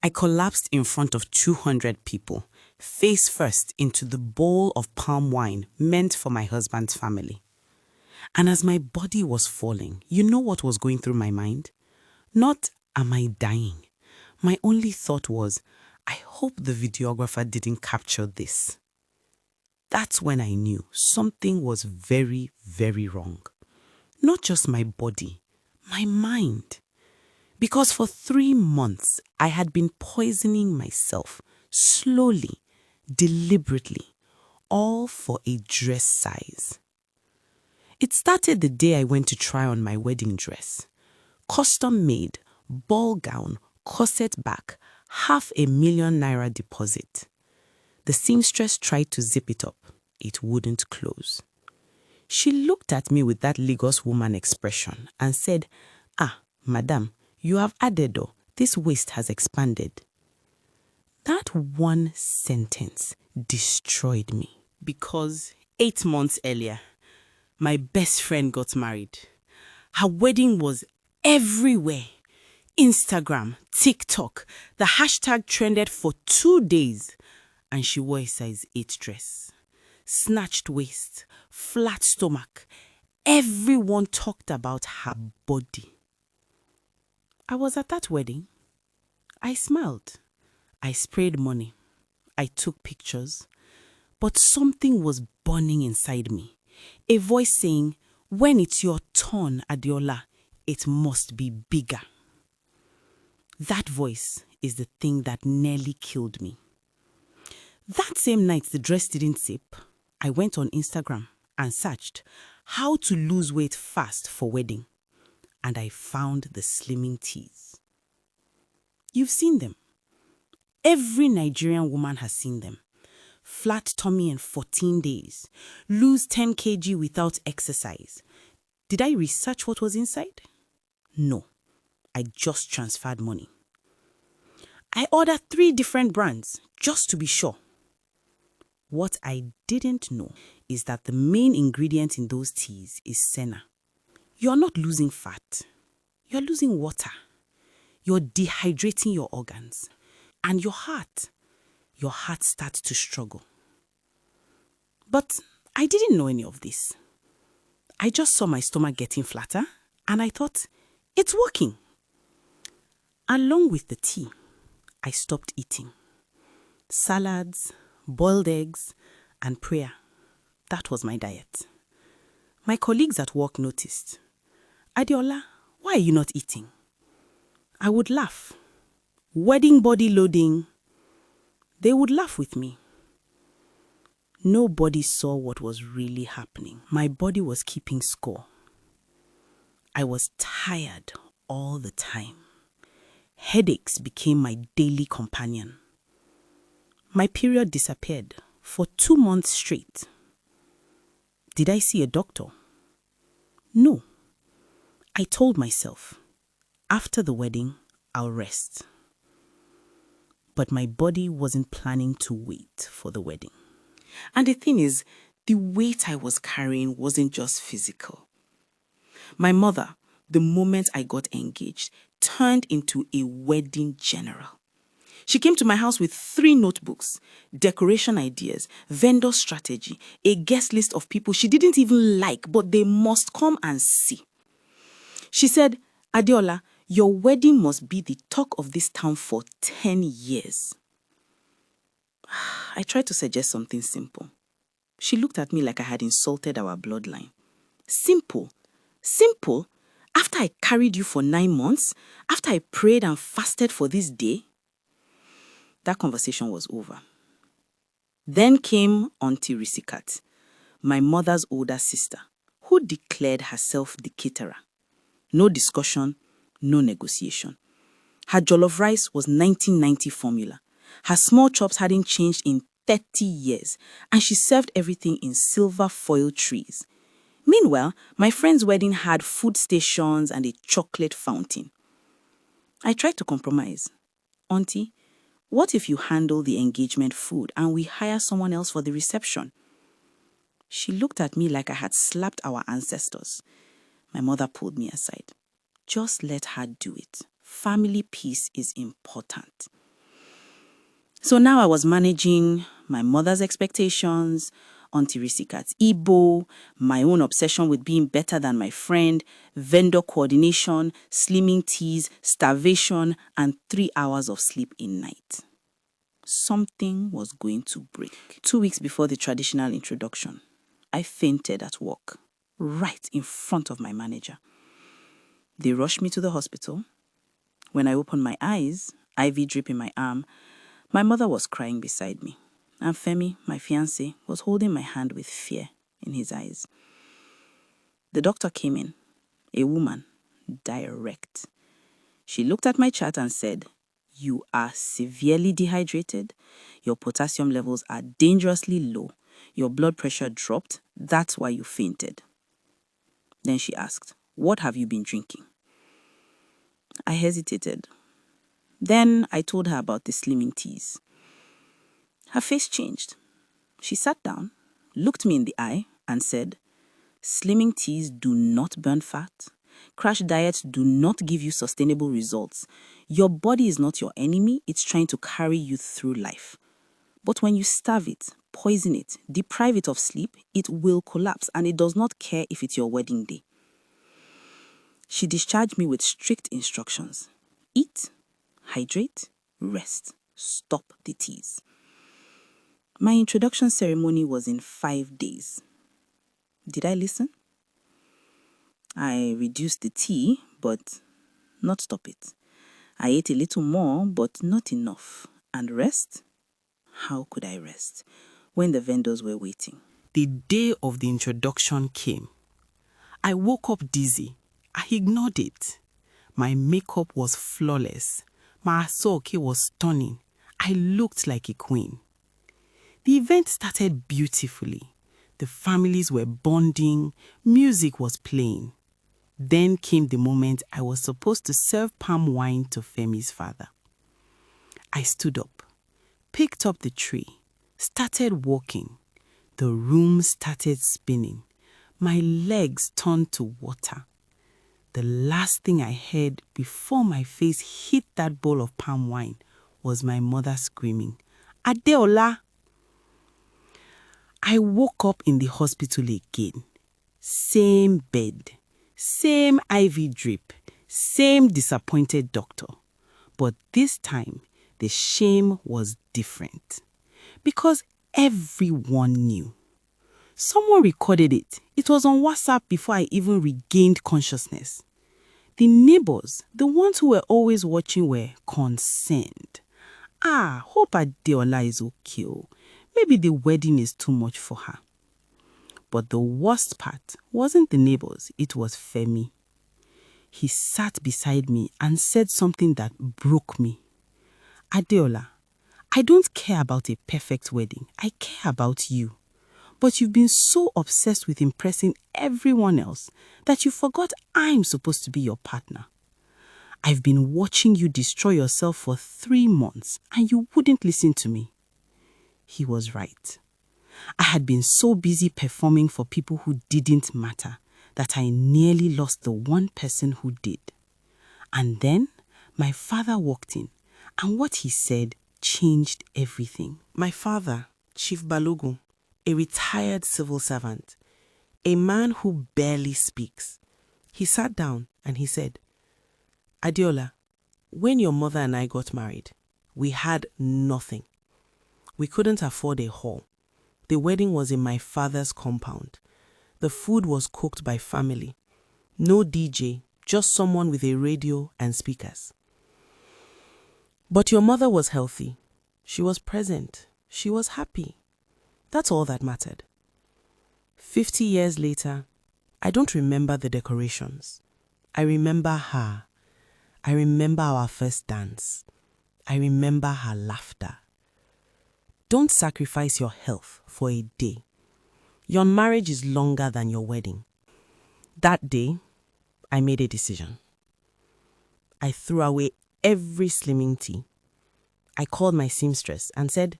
I collapsed in front of 200 people, face first into the bowl of palm wine meant for my husband's family. And as my body was falling, you know what was going through my mind? Not, am I dying? My only thought was, I hope the videographer didn't capture this. That's when I knew something was very, very wrong. Not just my body, my mind. Because for 3 months, I had been poisoning myself, slowly, deliberately, all for a dress size. It started the day I went to try on my wedding dress. Custom made, ball gown, corset back, ₦500,000 naira deposit. The seamstress tried to zip it up. It wouldn't close. She looked at me with that Lagos woman expression and said, "Ah, madam, you have added, oh, this waist has expanded." That one sentence destroyed me because 8 months earlier, my best friend got married. Her wedding was everywhere. Instagram, TikTok, the hashtag trended for 2 days, and she wore a size 8 dress. Snatched waist, flat stomach. Everyone talked about her body. I was at that wedding. I smiled. I sprayed money. I took pictures. But something was burning inside me. A voice saying, when it's your turn, Adeola, it must be bigger. That voice is the thing that nearly killed me. That same night the dress didn't zip, I went on Instagram and searched how to lose weight fast for wedding. And I found the slimming teas. You've seen them. Every Nigerian woman has seen them. Flat tummy in 14 days. Lose 10 kg without exercise. Did I research what was inside? No. I just transferred money. I ordered 3 different brands just to be sure. What I didn't know is that the main ingredient in those teas is Senna. You're not losing fat. You're losing water. You're dehydrating your organs. And your heart starts to struggle. But I didn't know any of this. I just saw my stomach getting flatter and I thought, it's working. Along with the tea, I stopped eating. Salads, boiled eggs, and prayer. That was my diet. My colleagues at work noticed. Adeola, why are you not eating? I would laugh. Wedding body loading. They would laugh with me. Nobody saw what was really happening. My body was keeping score. I was tired all the time. Headaches became my daily companion. My period disappeared for 2 months straight. Did I see a doctor? No. I told myself, after the wedding, I'll rest. But my body wasn't planning to wait for the wedding. And the thing is, the weight I was carrying wasn't just physical. My mother, the moment I got engaged, turned into a wedding general. She came to my house with 3 notebooks, decoration ideas, vendor strategy, a guest list of people she didn't even like, but they must come and see. She said, Adeola, your wedding must be the talk of this town for 10 years. I tried to suggest something simple. She looked at me like I had insulted our bloodline. Simple? Simple? After I carried you for 9 months? After I prayed and fasted for this day? That conversation was over. Then came Aunty Risikat, my mother's older sister, who declared herself the caterer. No discussion, no negotiation. Her jollof rice was 1990 formula. Her small chops hadn't changed in 30 years, and she served everything in silver foil trays. Meanwhile, my friend's wedding had food stations and a chocolate fountain. I tried to compromise. Auntie, what if you handle the engagement food and we hire someone else for the reception? She looked at me like I had slapped our ancestors. My mother pulled me aside. Just let her do it. Family peace is important. So now I was managing my mother's expectations, Auntie Risikat's Igbo, my own obsession with being better than my friend, vendor coordination, slimming teas, starvation, and 3 hours of sleep a night. Something was going to break. 2 weeks before the traditional introduction, I fainted at work, right in front of my manager. They rushed me to the hospital. When I opened my eyes, IV drip in my arm, my mother was crying beside me, and Femi, my fiancé, was holding my hand with fear in his eyes. The doctor came in, a woman, direct. She looked at my chart and said, "You are severely dehydrated. Your potassium levels are dangerously low. Your blood pressure dropped. That's why you fainted." Then she asked, "What have you been drinking?" I hesitated. Then I told her about the slimming teas. Her face changed. She sat down, looked me in the eye, and said, "Slimming teas do not burn fat. Crash diets do not give you sustainable results. Your body is not your enemy, it's trying to carry you through life. But when you starve it, poison it, deprive it of sleep, it will collapse, and it does not care if it's your wedding day." She discharged me with strict instructions. Eat, hydrate, rest, stop the teas. My introduction ceremony was in 5 days. Did I listen? I reduced the tea, but not stop it. I ate a little more, but not enough. And rest? How could I rest when the vendors were waiting? The day of the introduction came. I woke up dizzy. I ignored it. My makeup was flawless. My asoke was stunning. I looked like a queen. The event started beautifully. The families were bonding. Music was playing. Then came the moment I was supposed to serve palm wine to Femi's father. I stood up, picked up the tray, started walking. The room started spinning. My legs turned to water. The last thing I heard before my face hit that bowl of palm wine was my mother screaming, "Adeola!" I woke up in the hospital again. Same bed, same IV drip, same disappointed doctor. But this time, the shame was different. Because everyone knew. Someone recorded it. It was on WhatsApp before I even regained consciousness. The neighbors, the ones who were always watching, were concerned. Hope Adeola is okay. Maybe the wedding is too much for her. But the worst part wasn't the neighbors, it was Femi. He sat beside me and said something that broke me. "Adeola, I don't care about a perfect wedding. I care about you. But you've been so obsessed with impressing everyone else that you forgot I'm supposed to be your partner. I've been watching you destroy yourself for 3 months and you wouldn't listen to me." He was right. I had been so busy performing for people who didn't matter that I nearly lost the one person who did. And then my father walked in, and what he said changed everything. My father, Chief Balogun, a retired civil servant, a man who barely speaks. He sat down and he said, "Adeola, when your mother and I got married, we had nothing. We couldn't afford a hall. The wedding was in my father's compound. The food was cooked by family. No DJ, just someone with a radio and speakers. But your mother was healthy. She was present. She was happy. That's all that mattered. 50 years later, I don't remember the decorations. I remember her. I remember our first dance. I remember her laughter. Don't sacrifice your health for a day. Your marriage is longer than your wedding." That day, I made a decision. I threw away every slimming tea. I called my seamstress and said,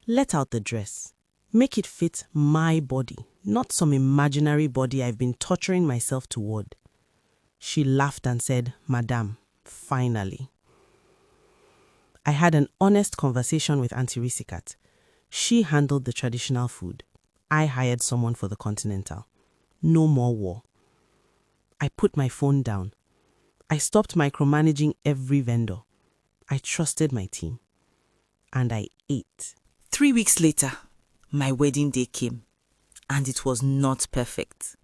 "Let out the dress. Make it fit my body, not some imaginary body I've been torturing myself toward." She laughed and said, "Madam, finally." I had an honest conversation with Aunty Risikat. She handled the traditional food. I hired someone for the continental. No more war. I put my phone down. I stopped micromanaging every vendor. I trusted my team. And I ate. 3 weeks later, my wedding day came. And it was not perfect.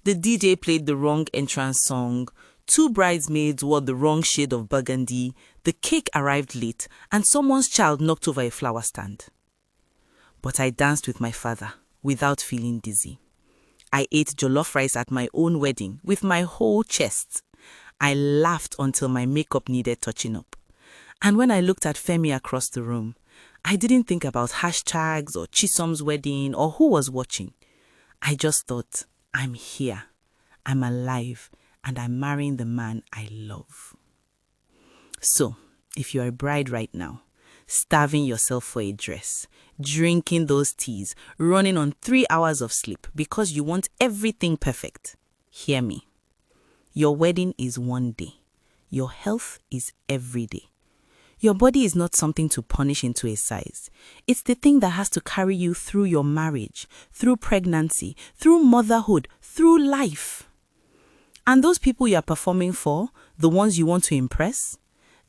The DJ played the wrong entrance song. 2 bridesmaids wore the wrong shade of burgundy. The cake arrived late. And someone's child knocked over a flower stand. But I danced with my father without feeling dizzy. I ate jollof rice at my own wedding with my whole chest. I laughed until my makeup needed touching up. And when I looked at Femi across the room, I didn't think about hashtags or Chisom's wedding or who was watching. I just thought, I'm here, I'm alive, and I'm marrying the man I love. So, if you're a bride right now, starving yourself for a dress, drinking those teas, running on 3 hours of sleep because you want everything perfect, hear me. Your wedding is one day. Your health is every day. Your body is not something to punish into a size. It's the thing that has to carry you through your marriage, through pregnancy, through motherhood, through life. And those people you are performing for, the ones you want to impress,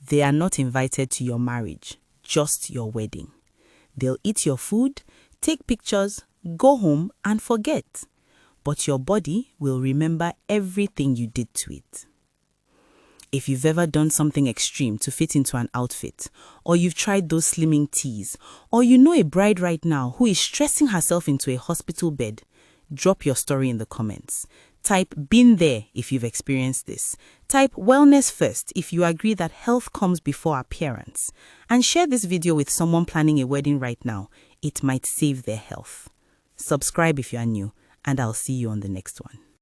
they are not invited to your marriage, just your wedding. They'll eat your food, take pictures, go home and forget. But your body will remember everything you did to it. If you've ever done something extreme to fit into an outfit, or you've tried those slimming teas, or you know a bride right now who is stressing herself into a hospital bed, drop your story in the comments. Type "been there" if you've experienced this. Type "wellness first" if you agree that health comes before appearance. And share this video with someone planning a wedding right now. It might save their health. Subscribe if you are new, and I'll see you on the next one.